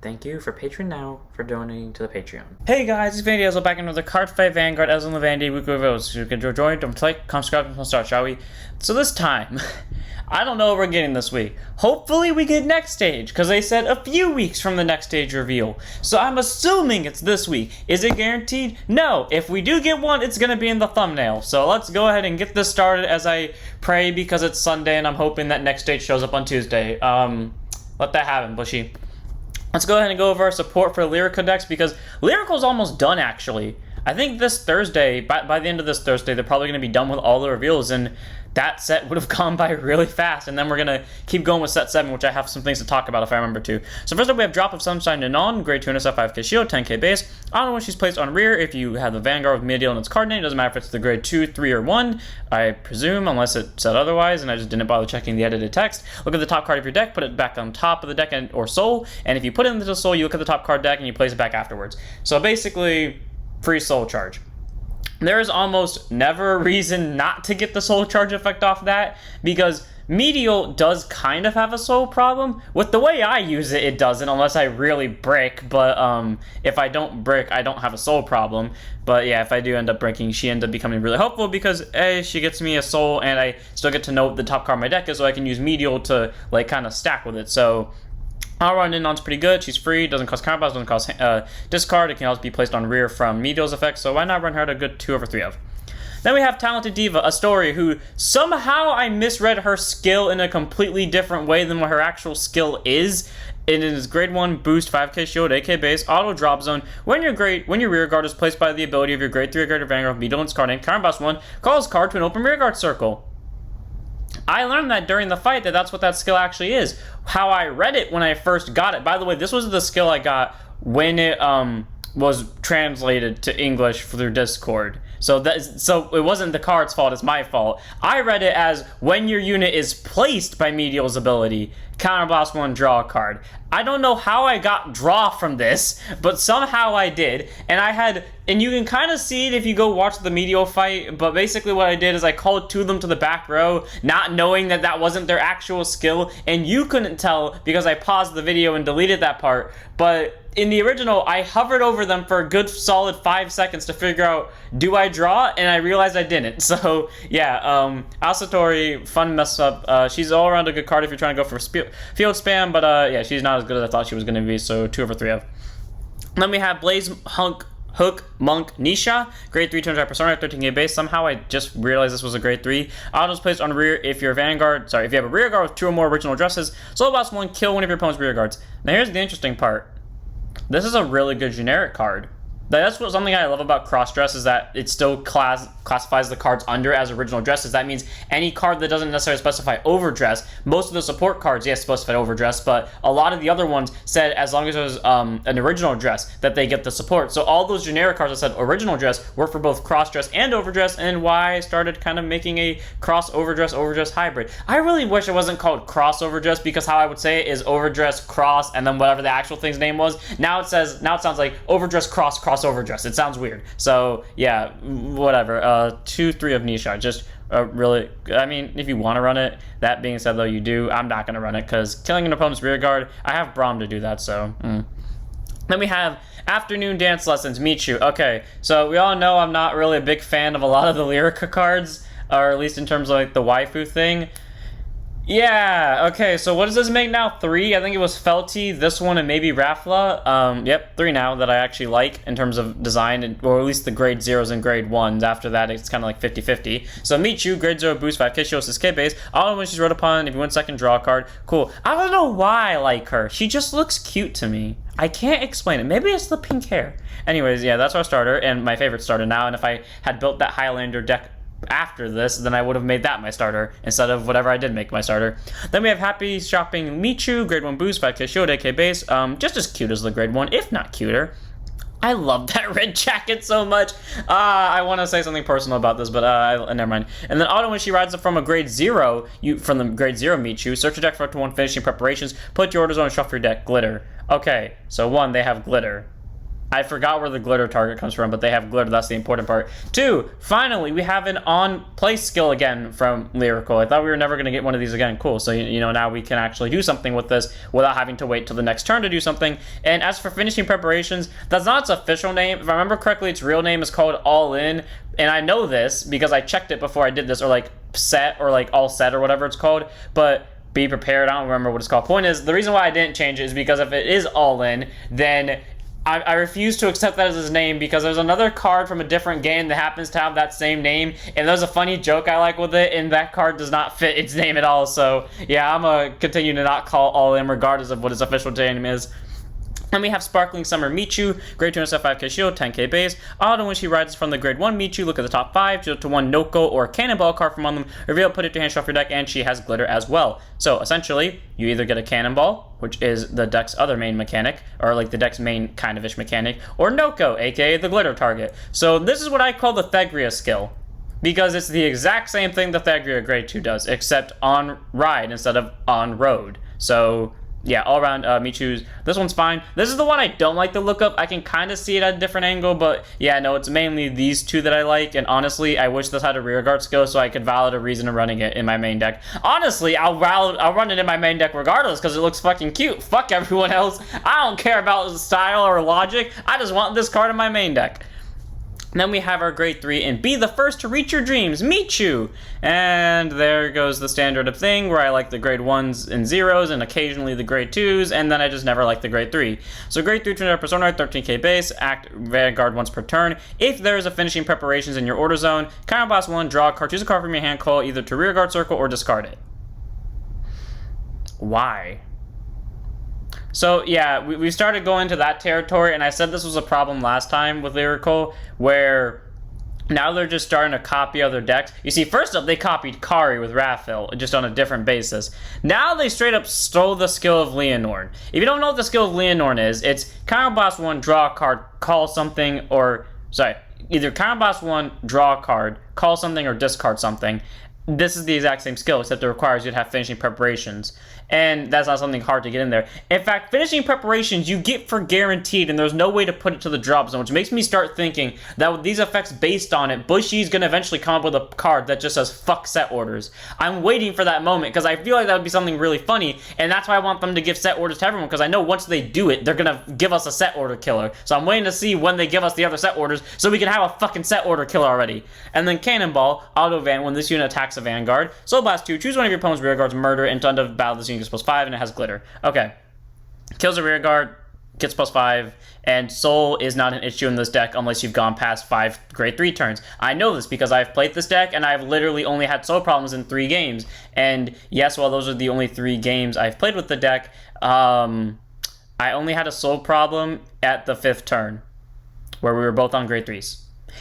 Thank you for Patreon now for donating to the Patreon. Hey guys, it's Vanity Ezel back in another Card Fight Vanguard Ezel and the Vanity weekly reviews. So you can join, don't like, come subscribe, and start, shall we? So this time, I don't know what we're getting this week. Hopefully we get next stage, because they said a few weeks from the next stage reveal. So I'm assuming it's this week. Is it guaranteed? No. If we do get one, it's going to be in the thumbnail. So let's go ahead and get this started as I pray, because it's Sunday and I'm hoping that next stage shows up on Tuesday. Let that happen, Bushy. Let's go ahead and go over our support for Lyrica decks, because Lyrical's almost done, actually. I think this Thursday, by the end of this Thursday, they're probably going to be done with all the reveals, and that set would have gone by really fast, and then we're going to keep going with set 7, which I have some things to talk about if I remember to. So first up, we have Drop of Sunshine and On, grade 2 NSF 5k shield, 10k base. On when she's placed on rear, if you have the Vanguard with Medial in its card name, it doesn't matter if it's the grade 2, 3, or 1, I presume, unless it said otherwise, and I just didn't bother checking the edited text. Look at the top card of your deck, put it back on top of the deck or soul, and if you put it into the soul, you look at the top card deck and you place it back afterwards. So basically, free soul charge. There is almost never a reason not to get the soul charge effect off that, because Medial does kind of have a soul problem. With the way I use it, it doesn't, unless I really brick, but if I don't brick, I don't have a soul problem. But yeah, if I do end up breaking, she ends up becoming really helpful, because A, she gets me a soul, and I still get to know what the top card of my deck is, so I can use Medial to, like, kind of stack with it. So Aurora and Non's pretty good. She's free, doesn't cost counterballs, doesn't cost discard. It can also be placed on rear from Medial's effect, so why not run her at a good 2 over 3 of? Then we have Talented Diva, a story who somehow I misread her skill in a completely different way than what her actual skill is. It is grade 1 boost, 5k shield, 8k base, auto drop zone. When your rear guard is placed by the ability of your grade 3 or greater Vanguard with Medial in its card name, counterbalance 1, calls card to an open rear guard circle. I learned that during the fight that's what that skill actually is. How I read it when I first got it. By the way, this was the skill I got when it was translated to English through Discord. So it wasn't the card's fault, it's my fault. I read it as when your unit is placed by Medial's ability, counterblast 1, draw a card. I don't know how I got draw from this, but somehow I did. And you can kind of see it if you go watch the Medial fight, but basically what I did is I called to them to the back row, not knowing that that wasn't their actual skill, and you couldn't tell because I paused the video and deleted that part, but in the original, I hovered over them for a good solid 5 seconds to figure out, do I draw? And I realized I didn't. So, yeah, Asatori, fun mess up. She's all around a good card if you're trying to go for field spam, but yeah, she's not as good as I thought she was going to be, so 2 over 3 of. Then we have Blaze Hook Monk Nisha, grade 3 200 persona, 13k base. Somehow I just realized this was a grade 3. Auto's placed on rear if you're if you have a rear guard with 2 or more original addresses. Soul Boss 1, kill one of your opponent's rear guards. Now here's the interesting part. This is a really good generic card. That's something I love about cross-dress, is that it still classifies the cards under as original dresses. That means any card that doesn't necessarily specify overdress, most of the support cards, yes, specify overdress, but a lot of the other ones said as long as it was an original dress that they get the support. So all those generic cards that said original dress work for both cross-dress and overdress, and why I started kind of making a cross-overdress hybrid. I really wish it wasn't called cross-overdress, because how I would say it is overdress, cross, and then whatever the actual thing's name was. Now it sounds like overdress, cross, overdress. It sounds weird. So yeah, whatever. 2 3 of Nisha. Just really, I mean, if you want to run it. That being said, though, you do. I'm not going to run it because killing an opponent's rear guard, I have Braum to do that. So Then we have Afternoon Dance Lessons, Meechu. Okay, so we all know I'm not really a big fan of a lot of the Lyrica cards, or at least in terms of like the waifu thing. Yeah, okay, so what does this make now? 3? I think it was Felty, this one, and maybe Raffla. Yep, 3 now that I actually like in terms of design, or at least the grade 0s and grade 1s. After that, it's kind of like 50-50. So Meechu, grade 0 boost, 5k shield, 6k base. Auto when she's rode upon, if you win second, draw a card. Cool. I don't know why I like her. She just looks cute to me. I can't explain it. Maybe it's the pink hair. Anyways, yeah, that's our starter, and my favorite starter now, and if I had built that Highlander deck after this, then I would have made that my starter instead of whatever I did make my starter. Then we have Happy Shopping Meechu, grade 1 boost, 5k shield, 8k base. Just as cute as the grade 1, if not cuter. I love that red jacket so much. I want to say something personal about this, but never mind. And then Auto, when she rides up from a grade 0, from the grade 0 Meechu, search your deck for up to 1 finishing preparations, put your orders on and shuffle your deck. Glitter. Okay, so 1, they have glitter. I forgot where the glitter target comes from, but they have glitter. That's the important part. 2, finally, we have an on-place skill again from Lyrical. I thought we were never going to get one of these again. Cool. So, now we can actually do something with this without having to wait till the next turn to do something. And as for finishing preparations, that's not its official name. If I remember correctly, its real name is called All In. And I know this because I checked it before I did this, or like set, or like all set, or whatever it's called. But be prepared. I don't remember what it's called. Point is, the reason why I didn't change it is because if it is All In, then I refuse to accept that as his name, because there's another card from a different game that happens to have that same name, and there's a funny joke I like with it, and that card does not fit its name at all. So yeah, I'm gonna continue to not call All In regardless of what his official name is. And we have Sparkling Summer Meechu, grade 2 5k shield, 10k base. Auto when she rides from the grade 1 Meechu, look at the top 5, 0 to 1 Noko or Cannonball card from on them, reveal, put it to hand, shuffle your deck, and she has glitter as well. So essentially, you either get a Cannonball, which is the deck's other main mechanic, or like the deck's main kind of ish mechanic, or Noko, aka the glitter target. So this is what I call the Thegria skill, because it's the exact same thing the Thegria grade 2 does, except on ride instead of on road. So yeah, all around Meechu's. This one's fine. This is the one I don't like the look of. I can kind of see it at a different angle, but yeah, no, it's mainly these two that I like. And honestly, I wish this had a rear guard skill so I could valid a reason of running it in my main deck. Honestly, I'll run it in my main deck regardless because it looks fucking cute. Fuck everyone else. I don't care about style or logic. I just want this card in my main deck. Then we have our grade 3 and be the first to reach your dreams, Meechu. And there goes the standard of thing where I like the grade 1s and 0s and occasionally the grade 2s, and then I just never like the grade 3. So grade 3 turn persona, 13k base, act Vanguard once per turn. If there is a finishing preparations in your order zone, Counter Blast 1, draw a card, choose a card from your hand, call either to rear guard circle or discard it. Why? So yeah, we started going to that territory, and I said this was a problem last time with Lyrical, where now they're just starting to copy other decks. You see, first up, they copied Kari with Raphael, just on a different basis. Now they straight up stole the skill of Leonorn. If you don't know what the skill of Leonorn is, it's Counter Blast 1, draw a card, call something, or, sorry, either Counter Blast 1, draw a card, call something, or discard something. This is the exact same skill, except it requires you to have finishing preparations. And that's not something hard to get in there. In fact, finishing preparations you get for guaranteed, and there's no way to put it to the drop zone, which makes me start thinking that with these effects based on it, Bushy's gonna eventually come up with a card that just says fuck set orders. I'm waiting for that moment, because I feel like that would be something really funny, and that's why I want them to give set orders to everyone, because I know once they do it, they're gonna give us a set order killer. So I'm waiting to see when they give us the other set orders, so we can have a fucking set order killer already. And then Cannonball, auto van, when this unit attacks a Vanguard, Soul Blast 2, choose one of your opponent's rear guards, murder, and to end of battle this unit gets +5, and it has glitter. Okay. Kills a rear guard, gets +5, and Soul is not an issue in this deck unless you've gone past 5 grade 3 turns. I know this because I've played this deck, and I've literally only had Soul problems in 3 games. And yes, while those are the only 3 games I've played with the deck, I only had a Soul problem at the 5th turn, where we were both on grade 3s.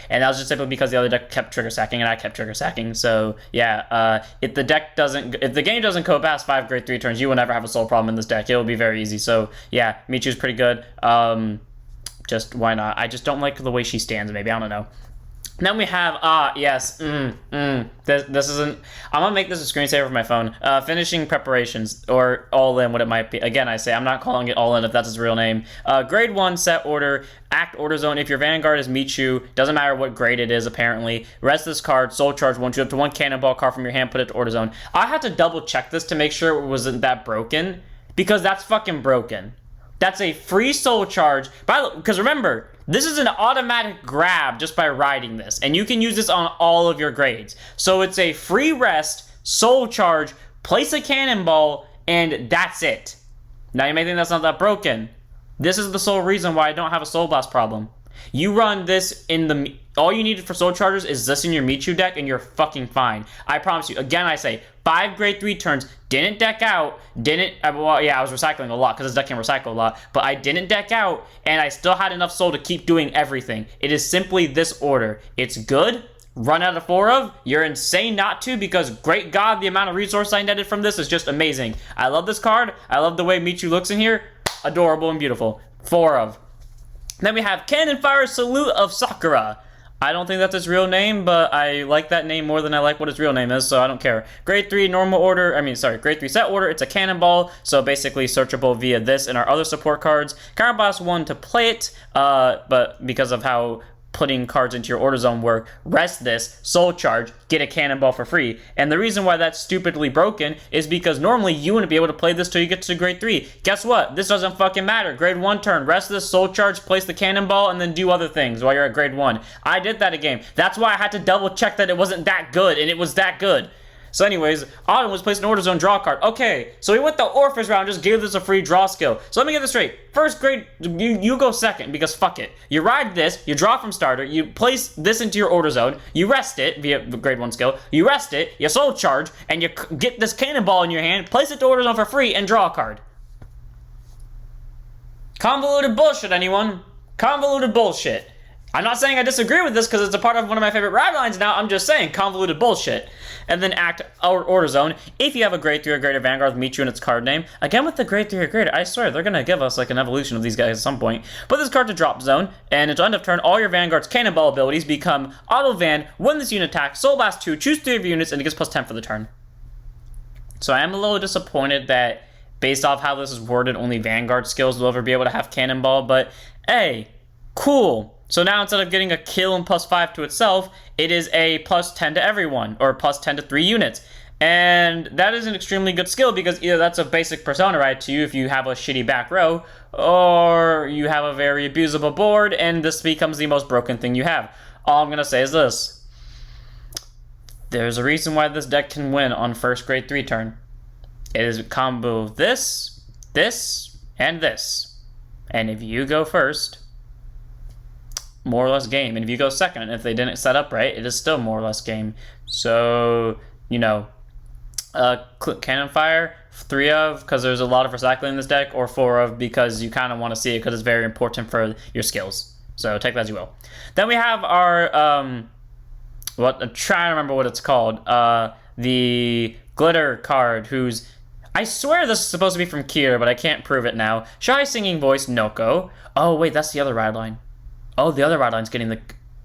And that was just simply because the other deck kept trigger sacking and I kept trigger sacking. So yeah, if the game doesn't go past 5 grade 3 turns, you will never have a soul problem in this deck. It will be very easy. So yeah, Meechu's pretty good. Just why not? I just don't like the way she stands. Maybe, I don't know. Then we have, yes, this isn't, I'm gonna make this a screensaver for my phone. Finishing preparations, or all in, what it might be. Again, I say, I'm not calling it all in if that's its real name. Grade 1, set order, act order zone. If your Vanguard is Meechu, doesn't matter what grade it is, apparently. Rest this card, soul charge 1, choose up to 1 Cannonball card from your hand, put it to order zone. I had to double check this to make sure it wasn't that broken, because that's fucking broken. That's a free soul charge, because remember, this is an automatic grab just by riding this, and you can use this on all of your grades. So it's a free rest, soul charge, place a cannonball, and that's it. Now you may think that's not that broken. This is the sole reason why I don't have a soul blast problem. You run this in the, all you needed for soul chargers is this in your Meechu deck, and you're fucking fine. I promise you. Again, I say 5 grade 3 turns, didn't deck out, well, yeah, I was recycling a lot because this deck can recycle a lot, but I didn't deck out, and I still had enough soul to keep doing everything. It is simply this order. It's good. Run out of 4 of, you're insane not to, because great god, the amount of resource I netted from this is just amazing. I love this card. I love the way Meechu looks in here. Adorable and beautiful. 4 of. Then we have Cannon Fire Salute of Sakura. I don't think that's its real name, but I like that name more than I like what its real name is, so I don't care. Grade 3 normal order, grade 3 set order, it's a Cannonball, so basically searchable via this and our other support cards. Cannonball 1 to play it, but because of how putting cards into your order zone work, rest this, soul charge, get a Cannonball for free. And the reason why that's stupidly broken is because normally you wouldn't be able to play this till you get to grade 3. Guess what? This doesn't fucking matter. Grade 1 turn, rest this, soul charge, place the Cannonball, and then do other things while you're at grade 1. I did that a game. That's why I had to double check that it wasn't that good, and it was that good. So anyways, Autumn was placed in order zone, draw a card. Okay, so we went the Orpheus round, just gave this a free draw skill. So let me get this straight. First grade, you go second, because fuck it. You ride this, you draw from starter, you place this into your order zone, you rest it via grade 1 skill, you rest it, you soul charge, and you get this Cannonball in your hand, place it to order zone for free, and draw a card. Convoluted bullshit, anyone? Convoluted bullshit. I'm not saying I disagree with this because it's a part of one of my favorite ride lines now. I'm just saying convoluted bullshit. And then act order zone. If you have a grade 3 or greater Vanguard with Meechu in its card name, again with the grade 3 or greater, I swear they're gonna give us like an evolution of these guys at some point. Put this card to drop zone, and until end of turn, all your Vanguard's Cannonball abilities become Auto Van. When this unit attacks, Soul Blast 2, choose 3 of your units, and it gets plus 10 for the turn. So I am a little disappointed that based off how this is worded, only Vanguard skills will ever be able to have Cannonball. But hey, cool. So now instead of getting a kill and plus 5 to itself, it is a plus 10 to everyone, or plus 10 to 3 units. And that is an extremely good skill because either that's a basic persona ride to you if you have a shitty back row, or you have a very abusable board and this becomes the most broken thing you have. All I'm going to say is this. There's a reason why this deck can win on first grade 3 turn. It is a combo of this, this, and this. And if you go first, more or less game. And if you go second, and if they didn't set up right, it is still more or less game. So, you know, Cannon Fire, 3 of, because there's a lot of recycling in this deck, or 4 of, because you kind of want to see it, because it's very important for your skills. So take that as you will. Then we have our, I'm trying to remember what it's called, the Glitter card, whose, I swear this is supposed to be from Kira, but I can't prove it now. Shy Singing Voice, Noko. Oh, wait, that's the other ride line. Oh, the other ride line's getting the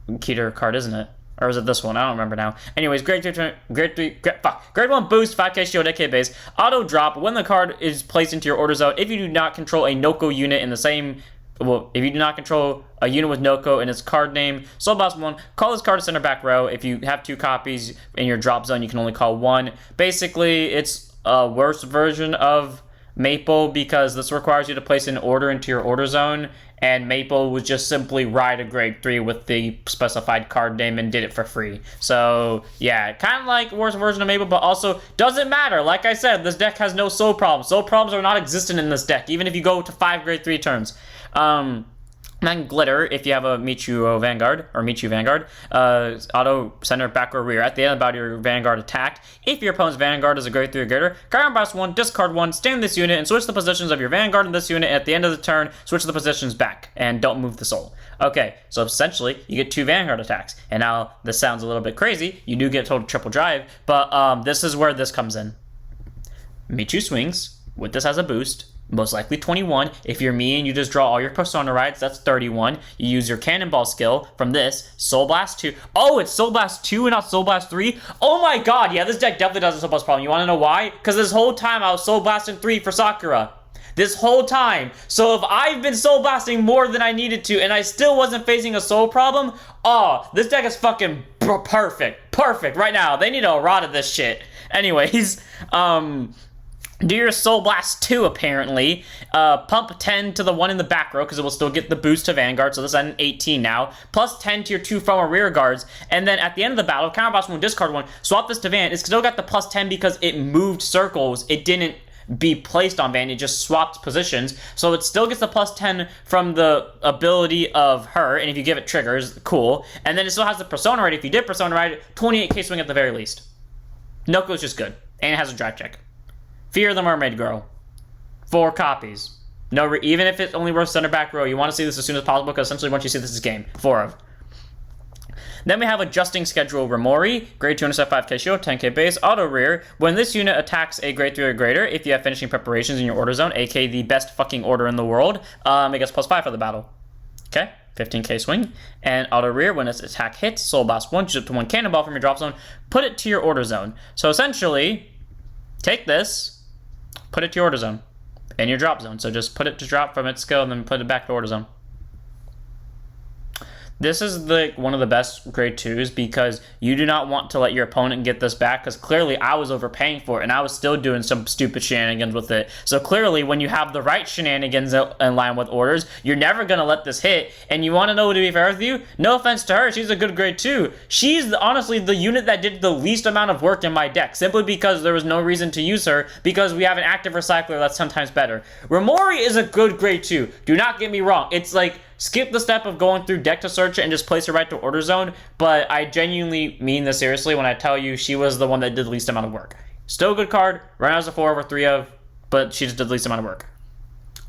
Keter card, isn't it? Or is it this one? I don't remember now. Anyways, grade 1 boost, 5k shield, 8k base, auto drop when the card is placed into your order zone. If you do not control a Noko unit in the same, well, if you do not control a unit with Noko in its card name, Soul Blast 1, call this card to center back row. If you have 2 copies in your drop zone, you can only call 1. Basically, it's a worse version of Maple because this requires you to place an order into your order zone, and Maple would just simply ride a grade 3 with the specified card name and did it for free. So yeah, kind of like worse version of Maple, but also doesn't matter. Like I said, this deck has no soul problems. Soul problems are not existent in this deck, even if you go to 5 grade 3 turns. Then Glitter, if you have a Meechu Vanguard, or Meechu Vanguard, auto center, back, or rear. At the end of battle, your Vanguard attack. If your opponent's Vanguard is a grade 3 or greater, Cannonball 1, discard 1, stand this unit, and switch the positions of your Vanguard in this unit. At the end of the turn, switch the positions back, and don't move the soul. Okay, so essentially, you get 2 Vanguard attacks. And now, this sounds a little bit crazy. You do get total triple drive, but this is where this comes in. Meechu swings, with this as a boost. Most likely 21. If you're me and you just draw all your Persona rides, that's 31. You use your Cannonball skill from this, Soul Blast 2. Oh, it's Soul Blast 2 and not Soul Blast 3? Oh my god, yeah, this deck definitely does a Soul Blast problem. You want to know why? Because this whole time I was Soul Blasting 3 for Sakura. This whole time. So if I've been Soul Blasting more than I needed to and I still wasn't facing a soul problem, oh, this deck is fucking perfect. Perfect right now. They need to errata this shit. Anyways, do your Soul Blast 2, apparently. Pump 10 to the one in the back row, because it will still get the boost to Vanguard, so this is at an 18 now. Plus 10 to your 2 front or rear guards. And then at the end of the battle, Counterboss 1, discard 1, swap this to Van. It's still got the plus 10 because it moved circles. It didn't be placed on Van, it just swapped positions. So it still gets the plus 10 from the ability of her, and if you give it triggers, cool. And then it still has the Persona ride. If you did Persona ride, 28k swing at the very least. Noko's just good. And it has a drive check. Fear the Mermaid Girl. 4 copies. No, even if it's only worth center back row, you want to see this as soon as possible, because essentially once you see this is game. 4 of. Then we have Adjusting Schedule Remori, grade 2 5k shield, 10k base, auto rear. When this unit attacks a grade 3 or greater, if you have finishing preparations in your order zone, aka the best fucking order in the world, it gets plus 5 for the battle. Okay? 15k swing. And auto rear, when its attack hits, soul blast 1, choose up to 1 cannonball from your drop zone, put it to your order zone. So essentially, take this, put it to your order zone, in your drop zone. So just put it to drop from its skill and then put it back to order zone. This is one of the best grade 2s because you do not want to let your opponent get this back, because clearly I was overpaying for it and I was still doing some stupid shenanigans with it. So clearly when you have the right shenanigans in line with orders, you're never going to let this hit. And you want to know, to be fair with you, no offense to her, she's a good grade 2. She's honestly the unit that did the least amount of work in my deck, simply because there was no reason to use her, because we have an active recycler that's sometimes better. Remori is a good grade 2. Do not get me wrong. It's like, skip the step of going through deck to search it and just place her right to order zone, but I genuinely mean this seriously when I tell you she was the one that did the least amount of work. Still a good card, run as a 4 over 3 of, but she just did the least amount of work.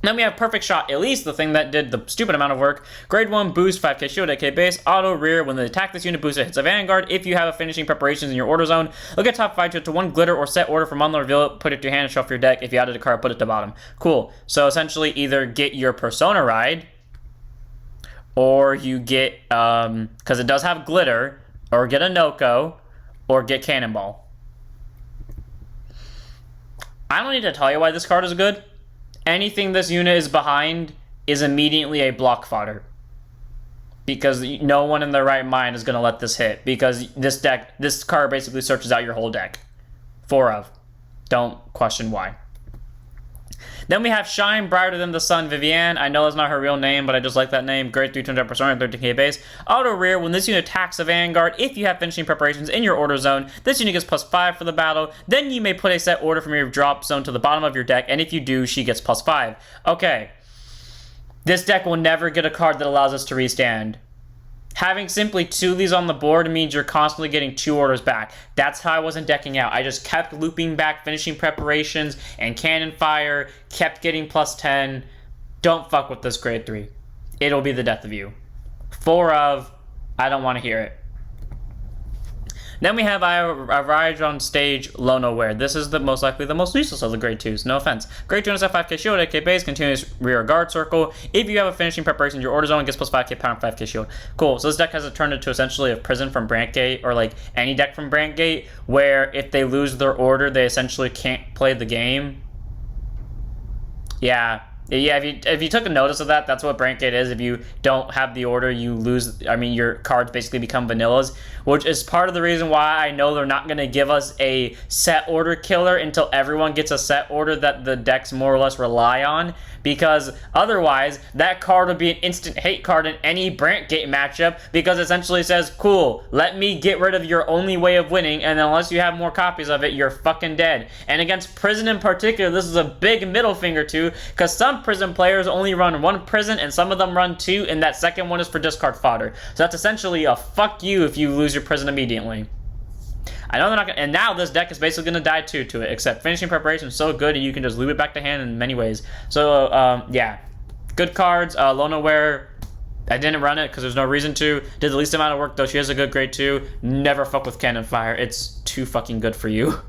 Then we have Perfect Shot Elise, the thing that did the stupid amount of work. Grade 1 boost, 5k shield, 8k base, auto rear. When they attack this unit, boost it hits a Vanguard. If you have a finishing preparations in your order zone, look at top 5 to 1 glitter or set order from on the reveal it, put it to your hand and shuffle your deck. If you added a card, put it to bottom. Cool. So essentially either get your Persona Ride, or you get, because it does have glitter, or get a Noko, or get Cannonball. I don't need to tell you why this card is good. Anything this unit is behind is immediately a block fodder, because no one in their right mind is going to let this hit, because this card basically searches out your whole deck. 4 of. Don't question why. Then we have Shine Brighter Than the Sun Vivienne. I know that's not her real name, but I just like that name. Grade 3, 200%, 13k base. Auto rear, when this unit attacks a Vanguard, if you have finishing preparations in your order zone, this unit gets +5 for the battle. Then you may put a set order from your drop zone to the bottom of your deck, and if you do, she gets +5. Okay. This deck will never get a card that allows us to restand. Having simply 2 of these on the board means you're constantly getting 2 orders back. That's how I wasn't decking out. I just kept looping back finishing preparations and cannon fire, kept getting +10. Don't fuck with this grade 3. It'll be the death of you. 4 of, I don't want to hear it. Then we have I Ride on Stage Low Nowhere. This is the most likely the most useless of the grade 2s. No offense. Grade 2 has a 5k shield, 8k base, continuous rear guard circle. If you have a finishing preparation in your order zone, it gets +5k power and 5k shield. Cool. So this deck has turned into essentially a prison from Brandtgate, or like any deck from Brandtgate, where if they lose their order, they essentially can't play the game. Yeah, if you took a notice of that, that's what Brandtgate is. If you don't have the order, you lose. I mean, your cards basically become vanillas, which is part of the reason why I know they're not going to give us a set order killer until everyone gets a set order that the decks more or less rely on, because otherwise that card would be an instant hate card in any Brandtgate matchup, because it essentially says, cool, let me get rid of your only way of winning, and unless you have more copies of it, you're fucking dead. And against Prison in particular, this is a big middle finger to, because some Prison players only run 1 Prison and some of them run 2, and that second one is for discard fodder. So that's essentially a fuck you if you lose your Prison immediately. I know they're not gonna, and now this deck is basically gonna die too to it, except finishing preparation is so good and you can just loop it back to hand in many ways. So yeah, good cards. Low Nowhere, I didn't run it because there's no reason to. Did the least amount of work though. She has a good grade 2. Never fuck with Cannon Fire. It's too fucking good for you.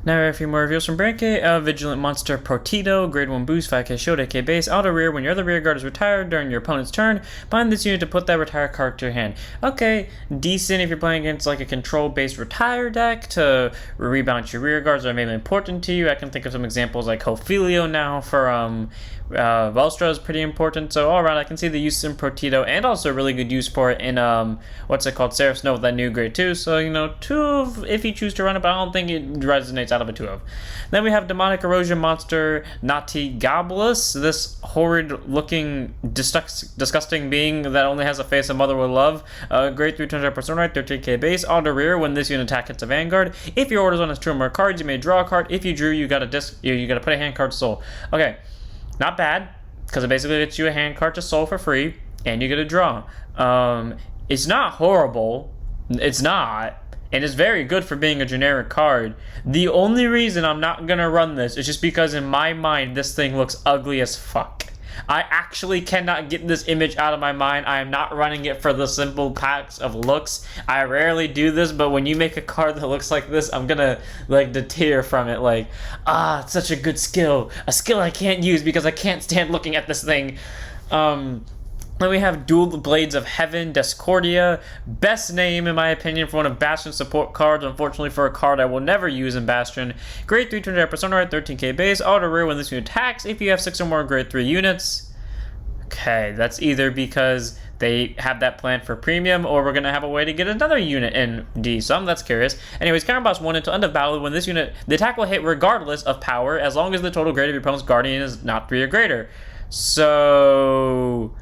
Now a few more reviews from Brandtgate. Vigilant Monster Protito, grade 1 boost, 5k shield, 8k base, auto rear. When your other rear guard is retired during your opponent's turn, bind this unit to put that retired card to your hand. Okay, decent if you're playing against like a control-based retire deck to rebalance your rear guards that are maybe important to you. I can think of some examples like Ophelio now for Velstra is pretty important. So all around, I can see the use in Protito, and also really good use for it in what's it called, Seraph Snow with that new grade 2. So you know, 2 of if you choose to run it, but I don't think it resonates out of a 2 of. Then we have Demonic Erosion Monster Nati Gobulus, this horrid looking disgusting being that only has a face a mother would love. Grade 3 200% right, 13k base, auto rear. When this unit attack hits a Vanguard, if your order zone has 2 or more cards, you may draw a card. If you drew, you gotta put a hand card to soul. Okay, not bad, because it basically gets you a hand card to soul for free, and you get a draw. It's not horrible. It's not. And it's very good for being a generic card. The only reason I'm not gonna run this is just because in my mind this thing looks ugly as fuck. I actually cannot get this image out of my mind. I am not running it for the simple packs of looks. I rarely do this, but when you make a card that looks like this, I'm gonna like deter from it. Like, it's such a good skill. A skill I can't use because I can't stand looking at this thing. Then we have Dual Blades of Heaven, Discordia. Best name, in my opinion, for one of Bastion's support cards. Unfortunately, for a card I will never use in Bastion. Grade 3 200 Persona Ride, 13k base. Auto rare when this unit attacks if you have 6 or more grade 3 units. Okay, that's either because they have that plan for premium, or we're going to have a way to get another unit in D. So that's curious. Anyways, counter boss 1 until end of battle. When this unit, the attack will hit regardless of power, as long as the total grade of your opponent's guardian is not 3 or greater. So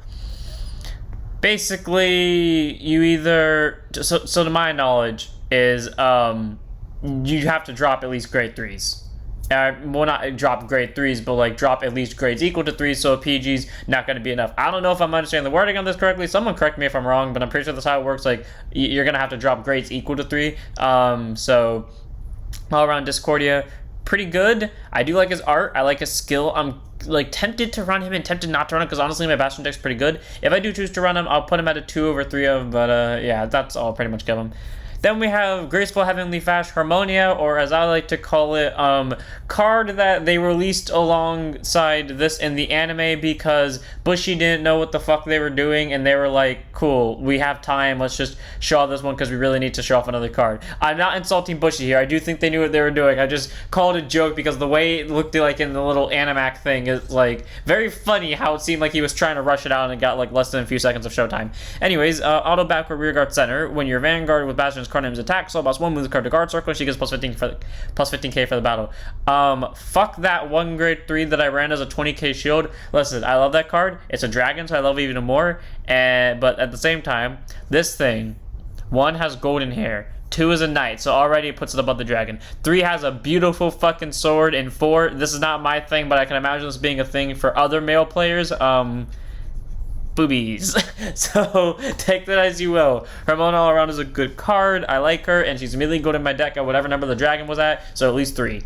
basically, you either, so to my knowledge, is you have to drop at least grade 3s. Well, not drop grade 3s, but like drop at least grades equal to 3, so a PG's not going to be enough. I don't know if I'm understanding the wording on this correctly. Someone correct me if I'm wrong, but I'm pretty sure that's how it works. Like, you're going to have to drop grades equal to 3. So, all around Discordia, pretty good. I do like his art. I like his skill. I'm like tempted to run him and tempted not to run him because honestly my Bastion deck's pretty good. If I do choose to run him, I'll put him at a 2 over 3 of, but yeah, that's all I'll pretty much give him. Then we have Graceful Heavenly Fash Harmonia, or as I like to call it, card that they released alongside this in the anime because Bushi didn't know what the fuck they were doing, and they were like, cool, we have time, let's just show off this one because we really need to show off another card. I'm not insulting Bushi here, I do think they knew what they were doing, I just called it a joke because the way it looked like in the little animac thing is like very funny how it seemed like he was trying to rush it out and it got like less than a few seconds of showtime. Anyways, auto backward rear guard center. When your Vanguard with Bastion's card name's attack, so boss 1 moves the card to guard circle, she gets plus 15k for the battle. Fuck that 1 grade 3 that I ran as a 20k shield. Listen, I love that card. It's a dragon, so I love it even more. But at the same time, this thing, 1 has golden hair. 2 is a knight, so already it puts it above the dragon. 3 has a beautiful fucking sword, and 4, this is not my thing, but I can imagine this being a thing for other male players. Boobies. So take that as you will. Harmonia all around is a good card. I like her, and she's immediately good in my deck at whatever number the dragon was at, so at least 3.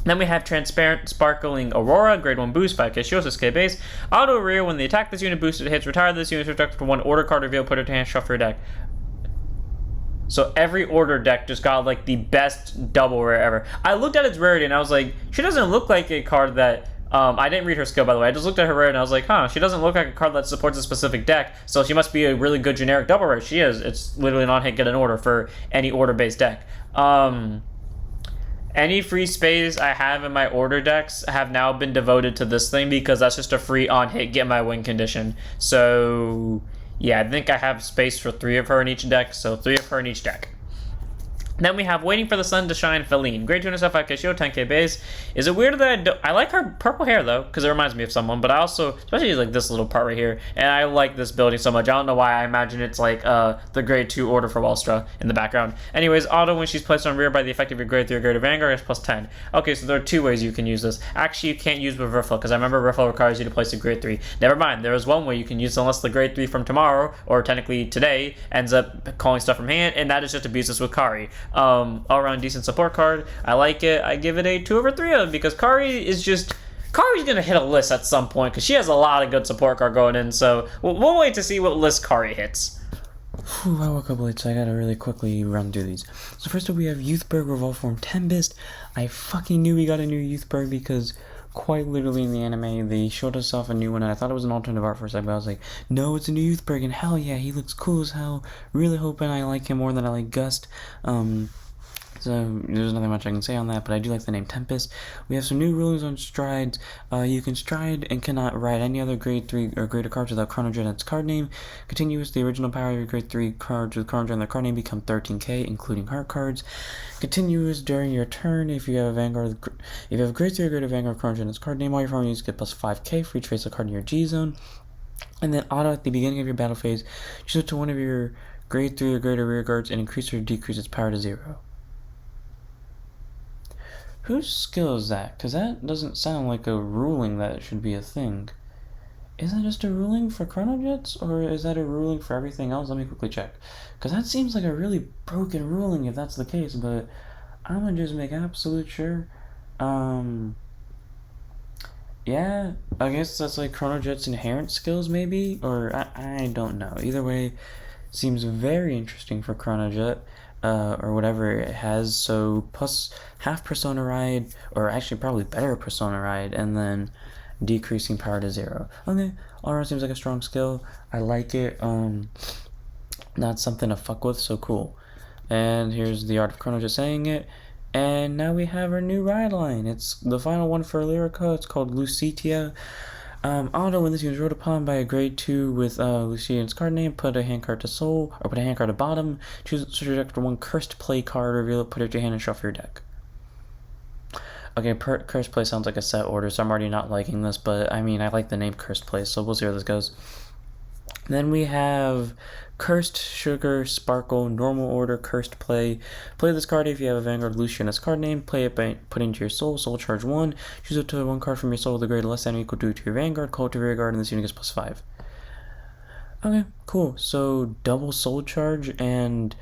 Then we have Transparent Sparkling Aurora, grade 1 boost, 5k shield, 6k base. Auto rear, when the attack this unit boosted hits, retire this unit subject to 1 order card reveal, put it to hand, shuffle your deck. So every order deck just got like the best double rare ever. I looked at its rarity and I was like, she doesn't look like a card that I didn't read her skill, by the way. I just looked at her rare and I was like, huh, she doesn't look like a card that supports a specific deck, so she must be a really good generic double rare. She is. It's literally an on-hit get an order for any order-based deck. Any free space I have in my order decks have now been devoted to this thing because that's just a free on-hit get my win condition. So yeah, I think I have space for 3 of her in each deck, so 3 of her in each deck. Then we have Waiting for the Sun to Shine Feline. Grade 2 and 5k shield, 10k base. Is it weird that I like her purple hair though, because it reminds me of someone, but I also, especially like this little part right here, and I like this building so much. I don't know why I imagine it's like the grade 2 order for Wallstra in the background. Anyways, auto when she's placed on rear by the effect of your grade 3 or greater Vanguard is plus 10. Okay, so there are 2 ways you can use this. Actually, you can't use with Riffle, because I remember Riffle requires you to place a grade 3. Never mind, there is one way you can use it unless the grade 3 from tomorrow, or technically today, ends up calling stuff from hand, and that is just abuse this with Kari. All around decent support card. I like it. I give it a 2 over 3 of because Kari's gonna hit a list at some point because she has a lot of good support card going in, so we'll wait to see what list Kari hits. Whew, I woke up late, so I gotta really quickly run through these. So first up we have Youthburg Revolve Form 10-bist. I fucking knew we got a new Youthburg because quite literally in the anime they showed us off a new one and I thought it was an alternative art for a second, but I was like, no, it's a new Youthburg and hell yeah, he looks cool as hell. Really hoping I like him more than I like Gust. So there's nothing much I can say on that, but I do like the name Tempest. We have some new rulings on strides. You can stride and cannot ride any other grade 3 or greater cards without Chrono Jet and its card name. Continuous, the original power of your grade 3 cards with Chrono Jet and their card name become 13k, including heart cards. Continuous, during your turn, if you have a Vanguard, if you have grade 3 or greater Vanguard Chrono Jet and its card name, all your farm units get plus 5k for each face of card in your G zone. And then auto at the beginning of your battle phase, choose to one of your grade 3 or greater rear guards and increase or decrease its power to 0. Whose skill is that? Because that doesn't sound like a ruling that should be a thing. Is that just a ruling for Chrono Jets, or is that a ruling for everything else? Let me quickly check. Because that seems like a really broken ruling if that's the case, but I'm gonna just make absolute sure. Yeah, I guess that's like Chrono Jet's inherent skills maybe, or I don't know. Either way, seems very interesting for Chrono Jet. Or whatever it has, so plus half Persona Ride, or actually probably better Persona Ride, and then decreasing power to 0. Okay, all around seems like a strong skill. I like it. Not something to fuck with, so cool. And here's the Art of Chrono just saying it. And now we have our new ride line. It's the final one for Lyrica. It's called Lucitia. Auto, when this unit is rode upon by a grade 2 with Lucitia's card name, put a hand card to soul, or put a hand card to bottom, choose your deck for one cursed play card, reveal it, put it to your hand, and shuffle your deck. Okay, cursed play sounds like a set order, so I'm already not liking this, but I mean, I like the name cursed play, so we'll see where this goes. Then we have Cursed Sugar Sparkle Normal Order Cursed Play. Play this card if you have a Vanguard Lucian as card name. Play it by putting into your soul charge 1. Choose up to one card from your soul with a grade less than or equal to your Vanguard. Call it to rear guard, and this unit gets +5. Okay, cool. So double soul charge, and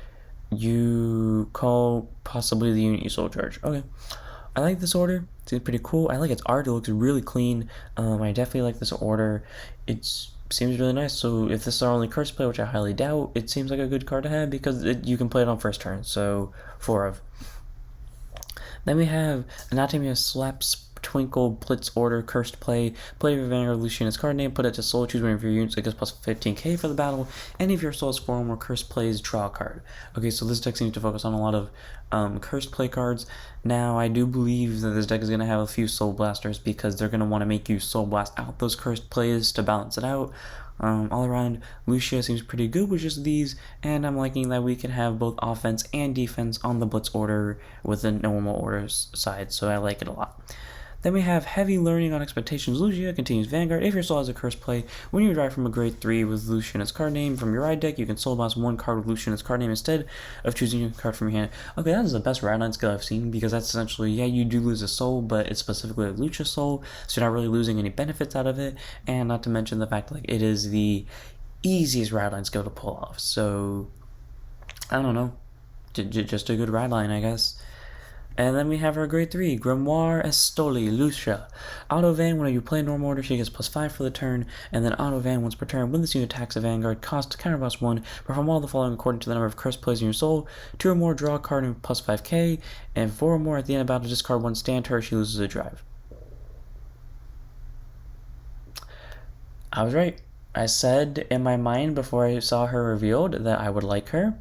you call possibly the unit you soul charge. Okay. I like this order. It's pretty cool. I like its art. It looks really clean. I definitely like this order. It's seems really nice. So if this is our only curse play, which I highly doubt, it seems like a good card to have because you can play it on first turn. So 4 of. Then we have Anatomy of Slaps Twinkle Blitz Order Cursed Play. Play your Vanguard Lucian's card name, put it to soul, choose one of your units, it gets +15k for the battle, and if your soul has 4 or more cursed plays, draw a card. Okay, so this deck seems to focus on a lot of cursed play cards. Now, I do believe that this deck is going to have a few Soul Blasters because they're going to want to make you Soul Blast out those cursed plays to balance it out. All around, Lucia seems pretty good with just these, and I'm liking that we can have both offense and defense on the Blitz order with the normal order side, so I like it a lot. Then we have Heavy Learning on Expectations. Lucia continues Vanguard. If your soul has a curse play, when you drive from a grade 3 with Lucian as card name from your ride deck, you can soul blast one card with Lucian as card name instead of choosing a card from your hand. Okay, that is the best ride line skill I've seen because that's essentially, yeah, you do lose a soul, but it's specifically a Lucia soul, so you're not really losing any benefits out of it, and not to mention the fact like it is the easiest ride line skill to pull off. So, I don't know, just a good ride line, I guess. And then we have our grade 3, Grimoire Estoli, Lucia. Auto Van, when you play normal order, she gets +5 for the turn, and then Auto Van, once per turn, when this unit attacks a Vanguard, cost counterblast 1, perform all the following according to the number of cursed plays in your soul, 2 or more, draw a card and +5k, and 4 or more at the end of battle, discard 1 stand to her, she loses a drive. I was right. I said in my mind before I saw her revealed that I would like her.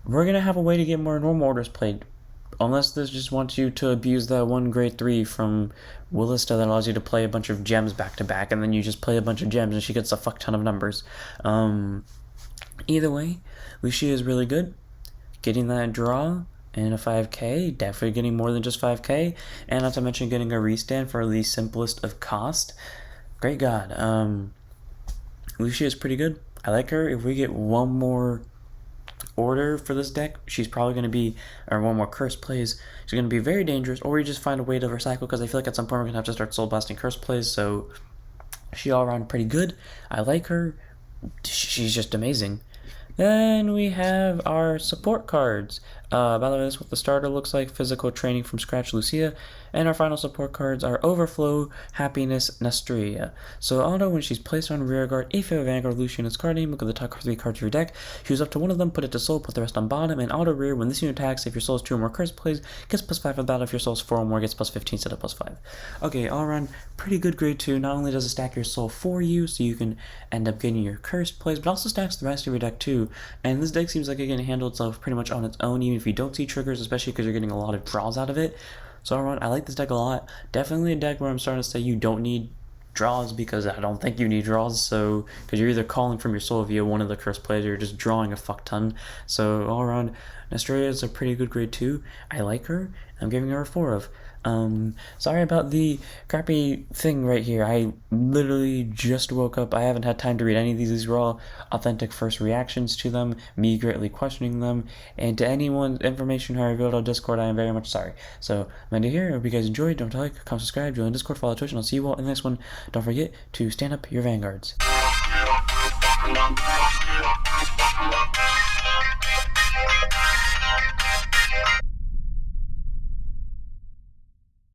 We're going to have a way to get more normal orders played. Unless this just wants you to abuse that one grade 3 from Willista that allows you to play a bunch of gems back to back, and then you just play a bunch of gems and she gets a fuck ton of numbers. Either way, Lucia is really good. Getting that draw and a 5k, definitely getting more than just 5k, and not to mention getting a restand for the simplest of cost. Great God. Lucia is pretty good. I like her. If we get one more order for this deck, she's probably going to be, or one more curse plays, she's going to be very dangerous, or we just find a way to recycle, because I feel like at some point we're going to have to start soul blasting curse plays, so she all around pretty good. I like her. She's just amazing. Then we have our support cards. By the way, this is what the starter looks like. Physical Training from Scratch, Lucia. And our final support cards are Overflow, Happiness, Nastria. So Auto, when she's placed on rear guard, if you have a Vanguard Lucian as card name, look at the top 3 cards of your deck. Choose up to one of them, put it to soul, put the rest on bottom, and Auto rear, when this unit attacks, if your soul is 2 or more curse plays, gets +5 for the battle. If your soul is 4 or more, gets +15 instead of +5. Okay, all around, pretty good grade 2. Not only does it stack your soul for you, so you can end up getting your cursed plays, but also stacks the rest of your deck too. And this deck seems like it can handle itself pretty much on its own, even if you don't see triggers, especially because you're getting a lot of draws out of it. So all around, I like this deck a lot. Definitely a deck where I'm starting to say you don't need draws, because I don't think you need draws, so because you're either calling from your soul via one of the cursed plays, or you're just drawing a fuck ton. So all around, Nastria is a pretty good grade 2. I like her. I'm giving her a 4 of. Sorry about the crappy thing right here. I literally just woke up. I haven't had time to read any of these. These were all authentic first reactions to them, me greatly questioning them, and to anyone's information who I revealed on Discord, I am very much sorry. So, I'm end it here. I hope you guys enjoyed. Don't forget to like, comment, subscribe, join Discord, follow Twitch, and I'll see you all in the next one. Don't forget to stand up your vanguards.